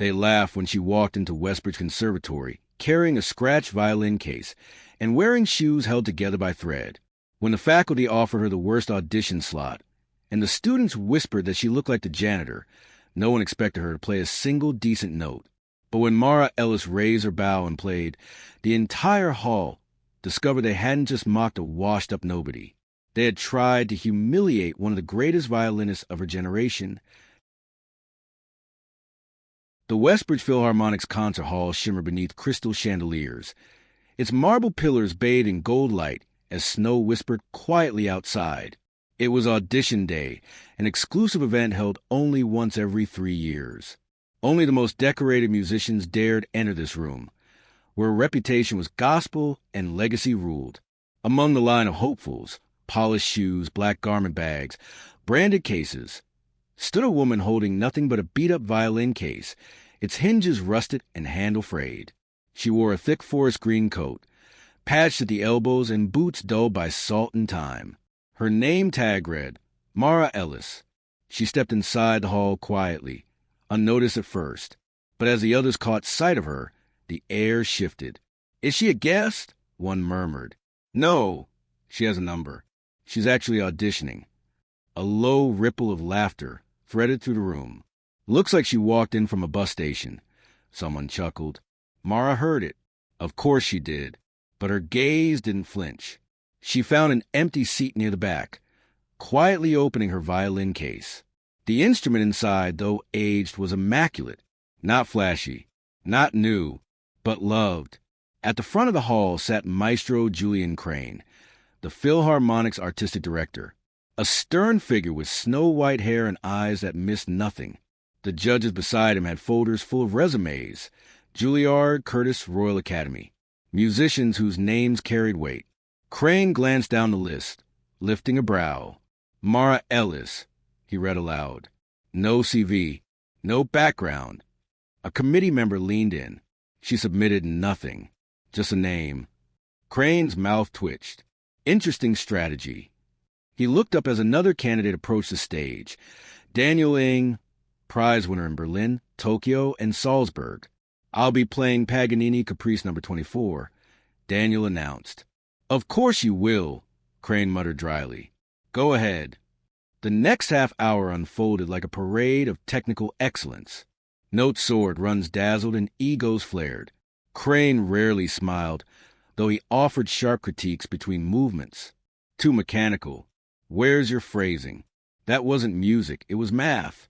They laughed when she walked into Westbridge Conservatory, carrying a scratched violin case and wearing shoes held together by thread. When the faculty offered her the worst audition slot, and the students whispered that she looked like the janitor, no one expected her to play a single decent note. But when Mara Ellis raised her bow and played, the entire hall discovered they hadn't just mocked a washed-up nobody. They had tried to humiliate one of the greatest violinists of her generation. The Westbridge Philharmonic's concert hall shimmered beneath crystal chandeliers, its marble pillars bathed in gold light as snow whispered quietly outside. It was audition day, an exclusive event held only once every 3 years. Only the most decorated musicians dared enter this room, where reputation was gospel and legacy ruled. Among the line of hopefuls, polished shoes, black garment bags, branded cases, stood a woman holding nothing but a beat-up violin case, its hinges rusted and handle frayed. She wore a thick forest green coat, patched at the elbows and boots dulled by salt and time. Her name tag read, Mara Ellis. She stepped inside the hall quietly, unnoticed at first, but as the others caught sight of her, the air shifted. "Is she a guest?" one murmured. "No, she has a number. She's actually auditioning." A low ripple of laughter threaded through the room. "Looks like she walked in from a bus station," someone chuckled. Mara heard it. Of course she did, but her gaze didn't flinch. She found an empty seat near the back, quietly opening her violin case. The instrument inside, though aged, was immaculate. Not flashy, not new, but loved. At the front of the hall sat Maestro Julian Crane, the Philharmonic's artistic director, a stern figure with snow-white hair and eyes that missed nothing. The judges beside him had folders full of resumes, Juilliard, Curtis, Royal Academy, musicians whose names carried weight. Crane glanced down the list, lifting a brow. Mara Ellis, he read aloud. No CV, no background. A committee member leaned in. She submitted nothing, just a name. Crane's mouth twitched. Interesting strategy. He looked up as another candidate approached the stage. Daniel Ing, prize winner in Berlin, Tokyo, and Salzburg. "I'll be playing Paganini Caprice No. 24, Daniel announced. "Of course you will," Crane muttered dryly. "Go ahead." The next half hour unfolded like a parade of technical excellence. Notes soared, runs dazzled, and egos flared. Crane rarely smiled, though he offered sharp critiques between movements. Too mechanical. Where's your phrasing? That wasn't music, it was math.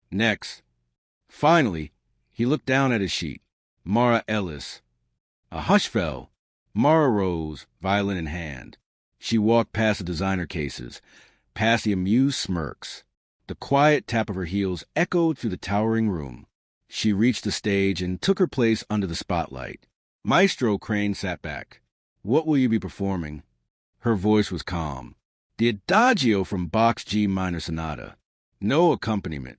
Next. Finally, he looked down at his sheet. Mara Ellis. A hush fell. Mara rose, violin in hand. She walked past the designer cases, past the amused smirks. The quiet tap of her heels echoed through the towering room. She reached the stage and took her place under the spotlight. Maestro Crane sat back. "What will you be performing?" Her voice was calm. "The Adagio from Bach's G minor sonata. No accompaniment."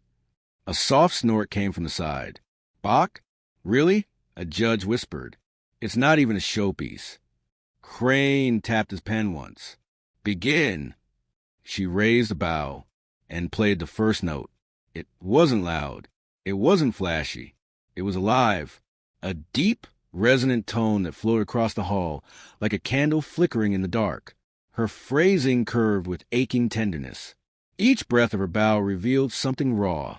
A soft snort came from the side. "Bach? Really?" a judge whispered. "It's not even a showpiece." Crane tapped his pen once. "Begin." She raised a bow and played the first note. It wasn't loud. It wasn't flashy. It was alive. A deep, resonant tone that flowed across the hall like a candle flickering in the dark. Her phrasing curved with aching tenderness. Each breath of her bow revealed something raw,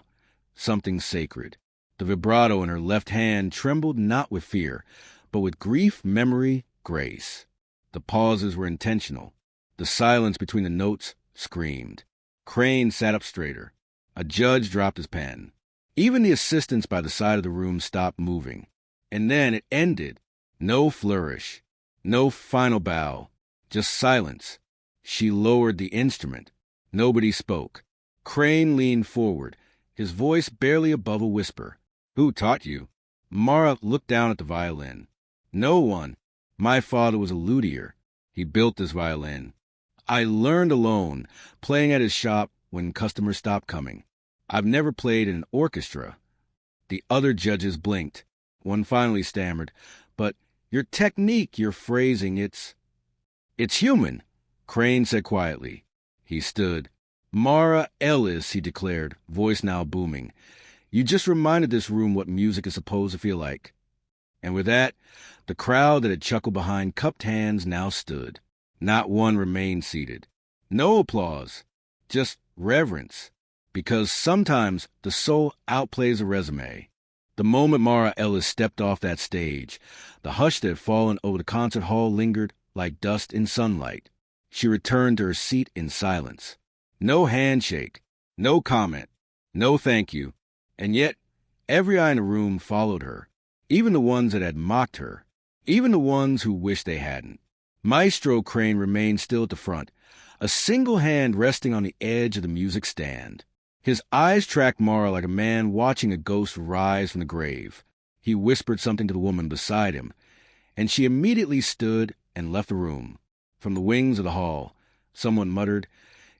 something sacred. The vibrato in her left hand trembled not with fear, but with grief, memory, grace. The pauses were intentional. The silence between the notes screamed. Crane sat up straighter. A judge dropped his pen. Even the assistants by the side of the room stopped moving. And then it ended. No flourish. No final bow. Just silence. She lowered the instrument. Nobody spoke. Crane leaned forward, his voice barely above a whisper. "Who taught you?" Mara looked down at the violin. "No one. My father was a luthier. He built this violin. I learned alone, playing at his shop when customers stopped coming. I've never played in an orchestra." The other judges blinked. One finally stammered, "But your technique, your phrasing, it's human," Crane said quietly. He stood. "Mara Ellis," he declared, voice now booming. You just reminded this room what music is supposed to feel like." And with that, the crowd that had chuckled behind cupped hands now stood. Not one remained seated. No applause, just reverence. Because sometimes the soul outplays a resume. The moment Mara Ellis stepped off that stage, the hush that had fallen over the concert hall lingered like dust in sunlight. She returned to her seat in silence. No handshake, no comment, no thank you. And yet, every eye in the room followed her, even the ones that had mocked her, even the ones who wished they hadn't. Maestro Crane remained still at the front, a single hand resting on the edge of the music stand. His eyes tracked Mara like a man watching a ghost rise from the grave. He whispered something to the woman beside him, and she immediately stood and left the room. From the wings of the hall, someone muttered,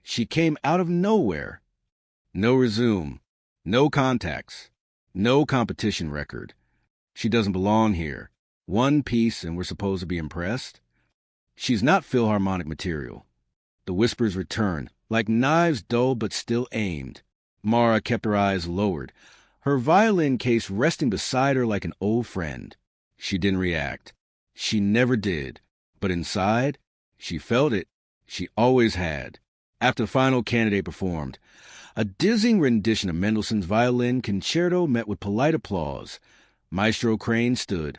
"She came out of nowhere." No resume, no contacts, no competition record. She doesn't belong here. One piece and we're supposed to be impressed? She's not Philharmonic material. The whispers returned, like knives dull but still aimed. Mara kept her eyes lowered, her violin case resting beside her like an old friend. She didn't react. She never did. But inside, she felt it. She always had. After the final candidate performed, a dizzying rendition of Mendelssohn's Violin Concerto met with polite applause. Maestro Crane stood,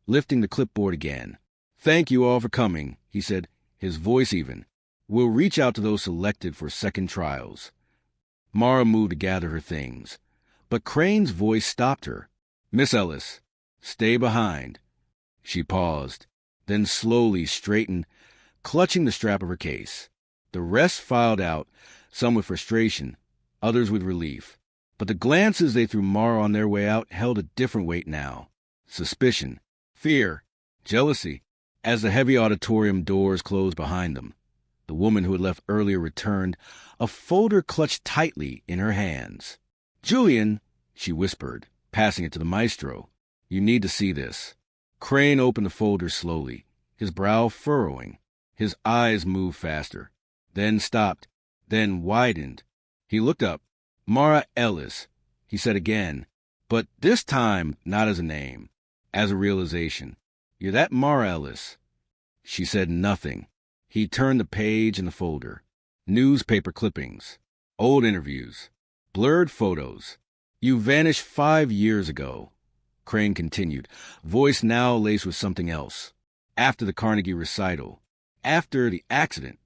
lifting the clipboard again. "Thank you all for coming," he said, his voice even. "We'll reach out to those selected for second trials." Mara moved to gather her things, but Crane's voice stopped her. "Miss Ellis, stay behind." She paused, then slowly straightened, clutching the strap of her case. The rest filed out, some with frustration, others with relief. But the glances they threw Mara on their way out held a different weight now. Suspicion, fear, jealousy. As the heavy auditorium doors closed behind them, the woman who had left earlier returned, a folder clutched tightly in her hands. "Julian," she whispered, passing it to the maestro, "you need to see this." Crane opened the folder slowly, his brow furrowing. His eyes moved faster, then stopped, then widened. He looked up. "Mara Ellis," he said again, but this time not as a name, as a realization. "You're that Mara Ellis." She said nothing. He turned the page in the folder. Newspaper clippings, old interviews, blurred photos. "You vanished 5 years ago," Crane continued, voice now laced with something else. "After the Carnegie recital. After the accident."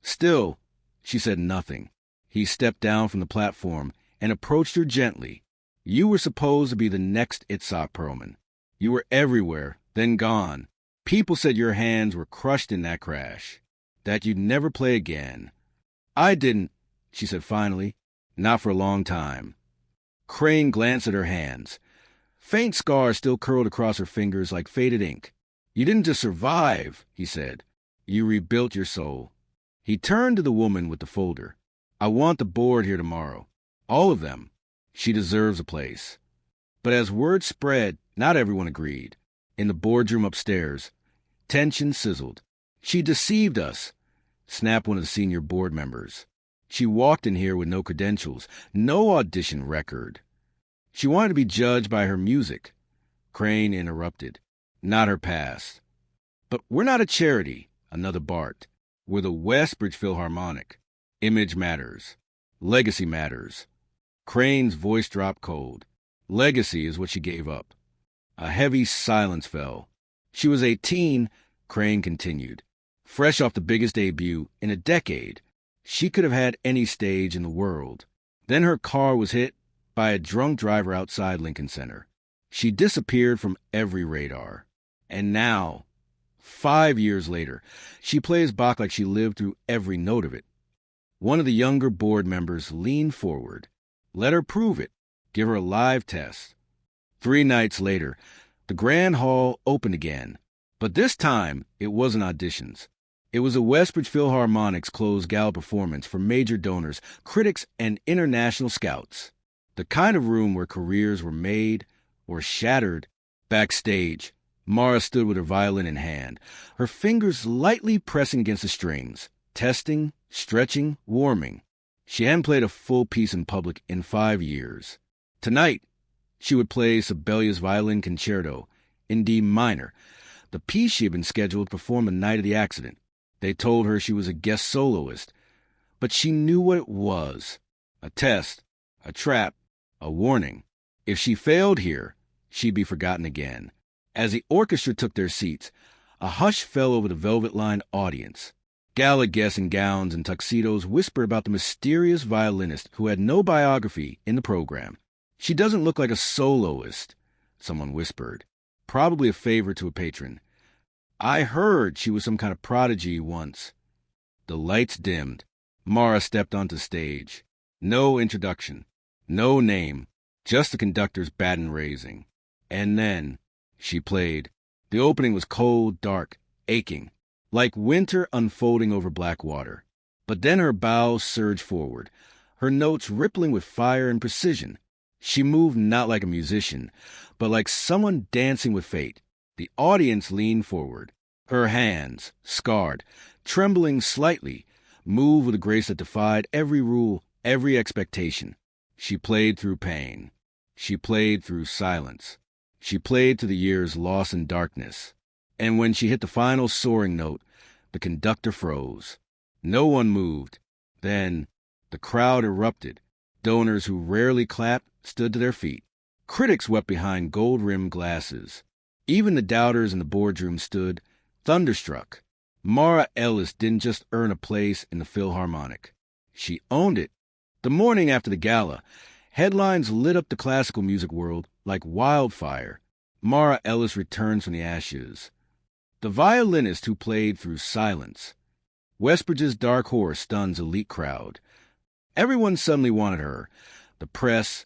Still, she said nothing. He stepped down from the platform and approached her gently. "You were supposed to be the next Itzhak Perlman. You were everywhere, then gone. People said your hands were crushed in that crash, that you'd never play again. I didn't," she said finally, "not for a long time." Crane glanced at her hands. Faint scars still curled across her fingers like faded ink. "You didn't just survive," he said. "You rebuilt your soul." He turned to the woman with the folder. "I want the board here tomorrow. All of them. She deserves a place." But as word spread, not everyone agreed. In the boardroom upstairs, tension sizzled. "She deceived us," snapped one of the senior board members. "She walked in here with no credentials, no audition record. She wanted to be judged by her music." Crane interrupted. "Not her past." "But we're not a charity," another barked. "We're the Westbridge Philharmonic. Image matters. Legacy matters." Crane's voice dropped cold. Legacy is what she gave up. A heavy silence fell. "She was 18, Crane continued. Fresh off the biggest debut in a decade. She could have had any stage in the world. Then her car was hit by a drunk driver outside Lincoln Center. She disappeared from every radar. And now, 5 years later, she plays Bach like she lived through every note of it." One of the younger board members leaned forward. "Let her prove it. Give her a live test." 3 nights later, the Grand Hall opened again. But this time, it wasn't auditions. It was a Westbridge Philharmonic's closed gala performance for major donors, critics, and international scouts. The kind of room where careers were made or shattered. Backstage, Mara stood with her violin in hand, her fingers lightly pressing against the strings, testing, stretching, warming. She hadn't played a full piece in public in 5 years. Tonight, she would play Sibelius' Violin Concerto in D minor, the piece she had been scheduled to perform the night of the accident. They told her she was a guest soloist, but she knew what it was. A test, a trap, a warning. If she failed here, she'd be forgotten again. As the orchestra took their seats, a hush fell over the velvet-lined audience. Gala guests in gowns and tuxedos whispered about the mysterious violinist who had no biography in the program. "She doesn't look like a soloist," someone whispered, probably a favor to a patron. "I heard she was some kind of prodigy once." The lights dimmed. Mara stepped onto stage. No introduction, no name, just the conductor's baton raising. And then she played. The opening was cold, dark, aching, like winter unfolding over black water. But then her bows surged forward, her notes rippling with fire and precision. She moved not like a musician, but like someone dancing with fate. The audience leaned forward. Her hands, scarred, trembling slightly, moved with a grace that defied every rule, every expectation. She played through pain. She played through silence. She played through the years lost in darkness. And when she hit the final soaring note, the conductor froze. No one moved. Then the crowd erupted. Donors who rarely clapped stood to their feet. Critics wept behind gold-rimmed glasses. Even the doubters in the boardroom stood, thunderstruck. Mara Ellis didn't just earn a place in the Philharmonic. She owned it. The morning after the gala, headlines lit up the classical music world like wildfire. Mara Ellis returns from the ashes. The violinist who played through silence. Westbridge's dark horse stuns elite crowd. Everyone suddenly wanted her. The press,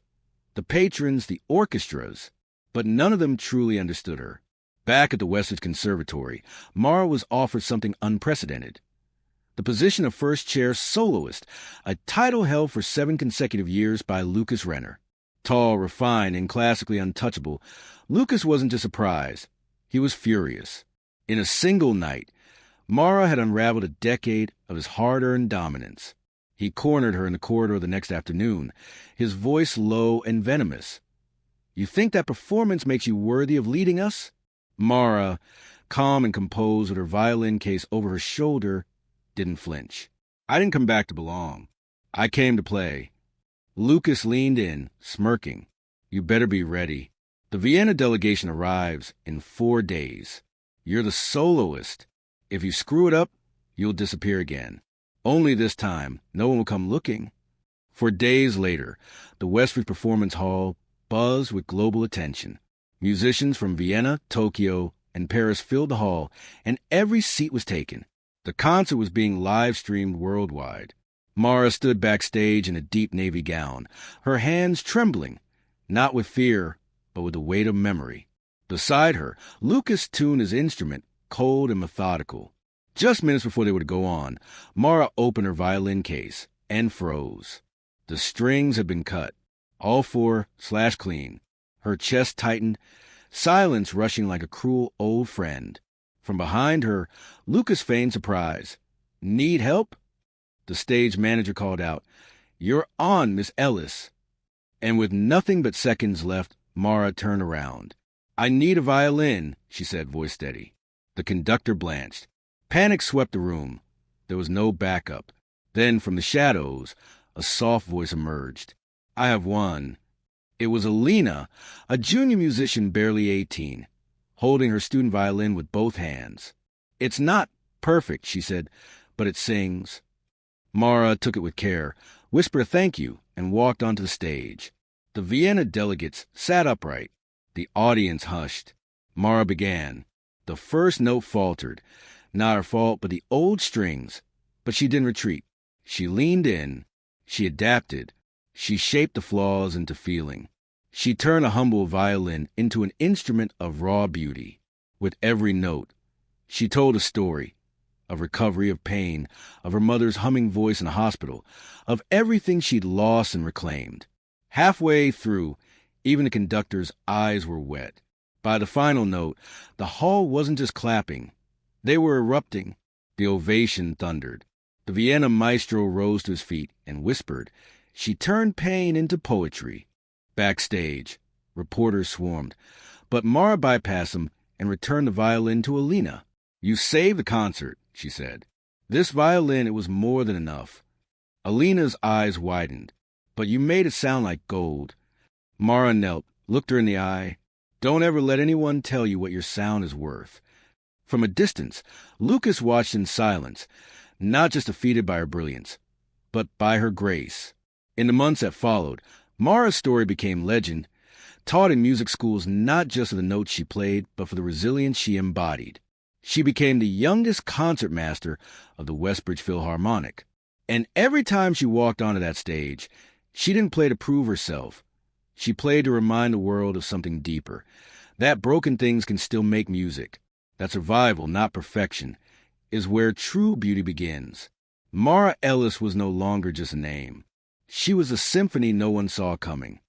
the patrons, the orchestras. But none of them truly understood her. Back at the Westbridge Conservatory, Mara was offered something unprecedented. The position of first-chair soloist, a title held for 7 consecutive years by Lucas Renner. Tall, refined, and classically untouchable, Lucas wasn't just surprised. He was furious. In a single night, Mara had unraveled a decade of his hard-earned dominance. He cornered her in the corridor the next afternoon, his voice low and venomous. "You think that performance makes you worthy of leading us?" Mara, calm and composed with her violin case over her shoulder, didn't flinch. "I didn't come back to belong. I came to play." Lucas leaned in, smirking. "You better be ready. The Vienna delegation arrives in 4 days. You're the soloist. If you screw it up, you'll disappear again. Only this time, no one will come looking." For days later, the Westbridge Performance Hall buzzed with global attention. Musicians from Vienna, Tokyo, and Paris filled the hall, and every seat was taken. The concert was being live-streamed worldwide. Mara stood backstage in a deep navy gown, her hands trembling, not with fear, but with the weight of memory. Beside her, Lucas tuned his instrument, cold and methodical. Just minutes before they were to go on, Mara opened her violin case and froze. The strings had been cut, all 4/clean. Her chest tightened, silence rushing like a cruel old friend. From behind her, Lucas feigned surprise. "Need help?" The stage manager called out, "You're on, Miss Ellis." And with nothing but seconds left, Mara turned around. "I need a violin," she said, voice steady. The conductor blanched. Panic swept the room. There was no backup. Then, from the shadows, a soft voice emerged. "I have one." It was Alina, a junior musician barely 18, holding her student violin with both hands. "It's not perfect," she said, "but it sings." Mara took it with care, whispered a thank you, and walked onto the stage. The Vienna delegates sat upright. The audience hushed. Mara began. The first note faltered. Not her fault, but the old strings. But she didn't retreat. She leaned in. She adapted. She shaped the flaws into feeling. She turned a humble violin into an instrument of raw beauty. With every note, she told a story. Of recovery, of pain, of her mother's humming voice in the hospital, of everything she'd lost and reclaimed. Halfway through, even the conductor's eyes were wet. By the final note, the hall wasn't just clapping. They were erupting. The ovation thundered. The Vienna maestro rose to his feet and whispered. She turned pain into poetry. Backstage, reporters swarmed, but Mara bypassed them and returned the violin to Alina. "You saved the concert," she said. "This violin, it was more than enough." Alina's eyes widened. "But you made it sound like gold." Mara knelt, looked her in the eye. "Don't ever let anyone tell you what your sound is worth." From a distance, Lucas watched in silence, not just defeated by her brilliance, but by her grace. In the months that followed, Mara's story became legend, taught in music schools not just for the notes she played, but for the resilience she embodied. She became the youngest concertmaster of the Westbridge Philharmonic. And every time she walked onto that stage, she didn't play to prove herself. She played to remind the world of something deeper, that broken things can still make music, that survival, not perfection, is where true beauty begins. Mara Ellis was no longer just a name. She was a symphony no one saw coming.